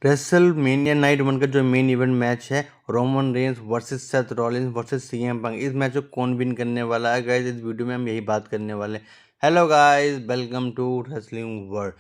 WrestleMania night 1 का जो main event match है Roman Reigns versus Seth Rollins versus CM Punk, इस match को कौन विन करने वाला है गाइस, इस वीडियो में हम यही बात करने वाले हैं। Hello guys, welcome to wrestling world.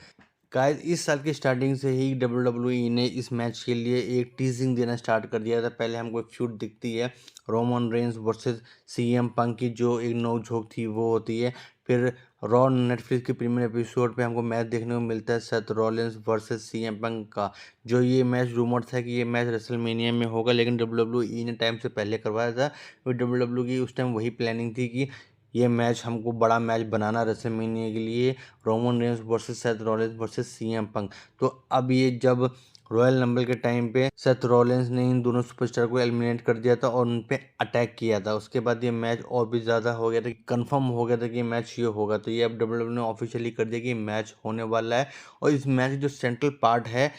Guys, इस साल की स्टार्टिंग से ही WWE ने इस मैच के लिए एक टीजिंग देना स्टार्ट कर दिया था। पहले हमको एक फ्यूड दिखती है Roman Reigns versus CM Punk की, जो एक नोक-झोंक थी वो होती है। फिर रॉ नेटफ्लिक्स के प्रीमियर एपिसोड पे हमको मैच देखने को मिलता है Seth Rollins versus CM Punk का। जो ये मैच रूमर था कि ये मैच रेसलमेनिया में होगा, लेकिन WWE ने टाइम से पहले करवाया था। WWE की उस टाइम वही प्लानिंग थी कि ये मैच हमको बड़ा मैच बनाना रेसलमेनिया के लिए, Roman Reigns versus Seth Rollins versus CM Punk. तो अब ये जब रॉयल नंबल के टाइम पे सेथ रॉलिंस ने इन दोनों सुपरस्टार को एलिमिनेट कर दिया था और उन पे अटैक किया था, उसके बाद ये मैच और भी ज़्यादा हो गया था, कंफर्म हो गया था कि मैच ये होगा। तो ये अब WWE ने ऑफिशियली कर दिया कि मैच होने वाला है। और इस मैच की जो सेंट्रल पार्ट है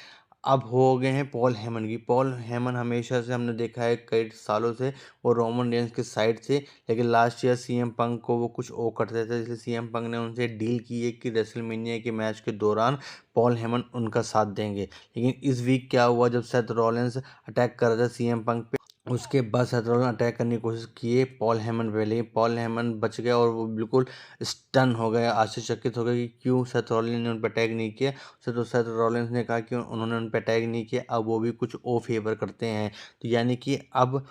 अब हो गए हैं पॉल हेमन की। पॉल हेमन हमेशा से हमने देखा है कई सालों से वो रोमन रेंस के साइड से, लेकिन लास्ट ईयर सीएम पंक को वो कुछ ओ करते थे, इसलिए सीएम पंक ने उनसे डील की है कि रेसलमेनिया के मैच के दौरान पॉल हेमन उनका साथ देंगे। लेकिन इस वीक क्या हुआ, जब सेथ रॉलिंस अटैक कर रहा था सीएम पंक पे, उसके बाद सेथ रॉलिंस अटैक करने की कोशिश किए पॉल हेमन पे, लेकिन पॉल हेमन बच गया और वो बिल्कुल स्टन हो गए, आश्चर्यचकित हो गए कि क्यों सेथ रॉलिंस ने उन पर अटैक नहीं किया। तो सेथ रॉलिंस ने कहा कि उन्होंने उन पर अटैक नहीं किया, अब वो भी कुछ ओ फेवर करते हैं। तो यानी कि अब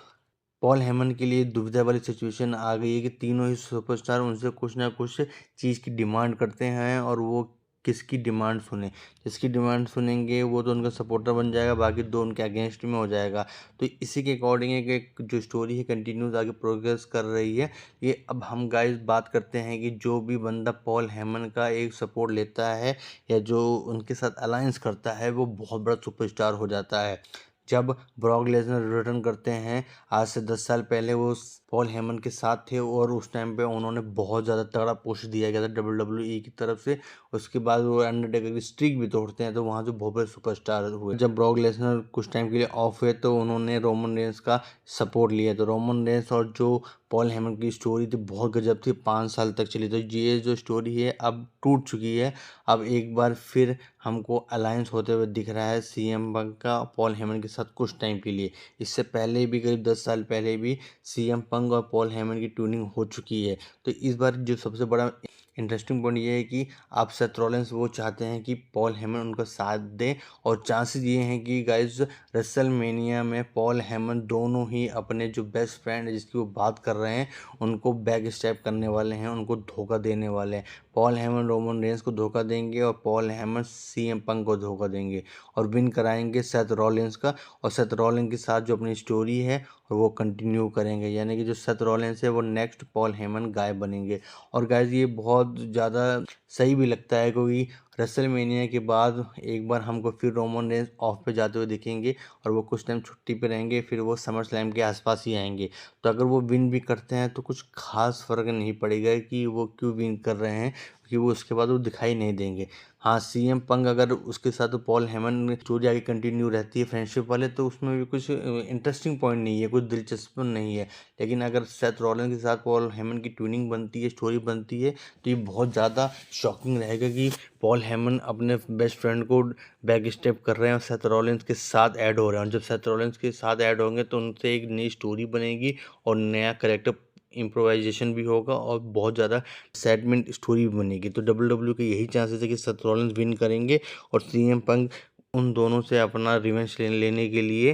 पॉल हेमन के लिए दुविधा वाली सिचुएशन आ गई है कि तीनों ही सुपरस्टार उनसे कुछ ना कुछ चीज़ की डिमांड करते हैं और वो किसकी डिमांड सुने। जिसकी डिमांड सुनेंगे वो तो उनका सपोर्टर बन जाएगा, बाकी दो उनके अगेंस्ट में हो जाएगा। तो इसी के अकॉर्डिंग एक जो स्टोरी है कंटिन्यूस आगे प्रोग्रेस कर रही है। ये अब हम गाइस बात करते हैं कि जो भी बंदा पॉल हेमन का एक सपोर्ट लेता है या जो उनके साथ अलायंस करता है वो बहुत बड़ा सुपरस्टार हो जाता है। जब ब्रॉक लेसनर रिटर्न करते हैं आज से 10 साल पहले, वो पॉल हेमन के साथ थे और उस टाइम पे उन्होंने बहुत ज़्यादा तगड़ा पुश दिया गया था WWE की तरफ से। उसके बाद वो अंडरटेकर की स्ट्रीक भी तोड़ते हैं, तो वहाँ से बहुत बड़े सुपरस्टार हुए। जब ब्रॉक लेसनर कुछ टाइम के लिए ऑफ हुए तो उन्होंने रोमन रेंस का सपोर्ट लिया। तो रोमन रेंस और जो पॉल हेमन की स्टोरी थी बहुत गजब थी, 5 साल तक चली। तो ये जो स्टोरी है अब टूट चुकी है। अब एक बार फिर हमको अलायंस होते हुए दिख रहा है सीएम पंक का पॉल हेमन के साथ कुछ टाइम के लिए। इससे पहले भी करीब 10 साल पहले भी सीएम पंक और पॉल हेमन की ट्यूनिंग हो चुकी है। तो इस बार जो सबसे बड़ा इंटरेस्टिंग पॉइंट ये है कि आप सेथ रॉलिंस वो चाहते हैं कि पॉल हेमन उनका साथ दें, और चांसेस ये हैं कि गाइस रेसलमेनिया में पॉल हेमन दोनों ही अपने जो बेस्ट फ्रेंड है जिसकी वो बात कर रहे हैं उनको बैक स्टैप करने वाले हैं, उनको धोखा देने वाले हैं। पॉल हेमन रोमन रेंस को धोखा देंगे और पॉल हेमन सीएम पंक को धोखा देंगे और विन कराएंगे सेथ रॉलिंस का। और सेथ रॉलिंस के साथ जो अपनी स्टोरी है और वो कंटिन्यू करेंगे, यानी कि जो सेथ रॉलिंस है वो नेक्स्ट पॉल हेमन गाय बनेंगे। और गाइस ये बहुत ज़्यादा सही भी लगता है क्योंकि रेसलमेनिया के बाद एक बार हमको फिर रोमन रेंस ऑफ पे जाते हुए दिखेंगे और वो कुछ टाइम छुट्टी पे रहेंगे, फिर वो समर स्लैम के आसपास ही आएंगे। तो अगर वो विन भी करते हैं तो कुछ खास फर्क नहीं पड़ेगा कि वो क्यों विन कर रहे हैं, क्योंकि वो उसके बाद वो दिखाई नहीं देंगे। हाँ, सीएम पंक अगर उसके साथ पॉल हेमन स्टोरी आगे कंटिन्यू रहती है फ्रेंडशिप वाले, तो उसमें भी कुछ इंटरेस्टिंग पॉइंट नहीं है, कुछ दिलचस्प नहीं है। लेकिन अगर सेथ रॉलिंस के साथ पॉल हेमन की ट्यूनिंग बनती है, स्टोरी बनती है, तो ये बहुत ज़्यादा शॉकिंग रहेगा कि पॉल हेमन अपने बेस्ट फ्रेंड को बैक स्टेप कर रहे हैं और सेथ रॉलिंस के साथ ऐड हो रहे हैं। और जब सेथ रॉलिंस के साथ ऐड होंगे तो उनसे एक नई स्टोरी बनेगी और नया करेक्टर इम्प्रोवाइजेशन भी होगा और बहुत ज़्यादा एक्साइटमेंट स्टोरी भी बनेगी। तो WWE के यही चांसेस है कि सेथ रॉलिंस विन करेंगे और सीएम पंक उन दोनों से अपना रिवेंज लेने के लिए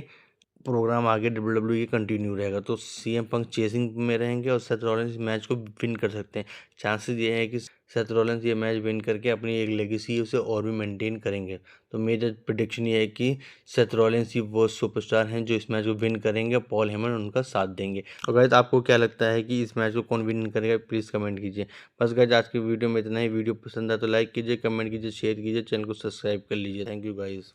प्रोग्राम आगे WWE कंटिन्यू रहेगा। तो सीएम पंक चेसिंग में रहेंगे और सेथ रॉलिंस मैच को विन कर सकते हैं। चांसेस ये है कि सेथ रॉलिंस ये मैच विन करके अपनी एक लेगेसी उसे और भी मेंटेन करेंगे। तो मेरा प्रिडिक्शन ये है कि सेथ रॉलिंस ही वो सुपरस्टार हैं जो इस मैच को विन करेंगे, पॉल हेमन उनका साथ देंगे। और गाइस आपको क्या लगता है कि इस मैच को कौन विन करेगा, प्लीज़ कमेंट कीजिए। बस गाइस आज की वीडियो में इतना ही। वीडियो पसंद आए तो लाइक कीजिए, कमेंट कीजिए, शेयर कीजिए, चैनल को सब्सक्राइब कर लीजिए। Thank you guys.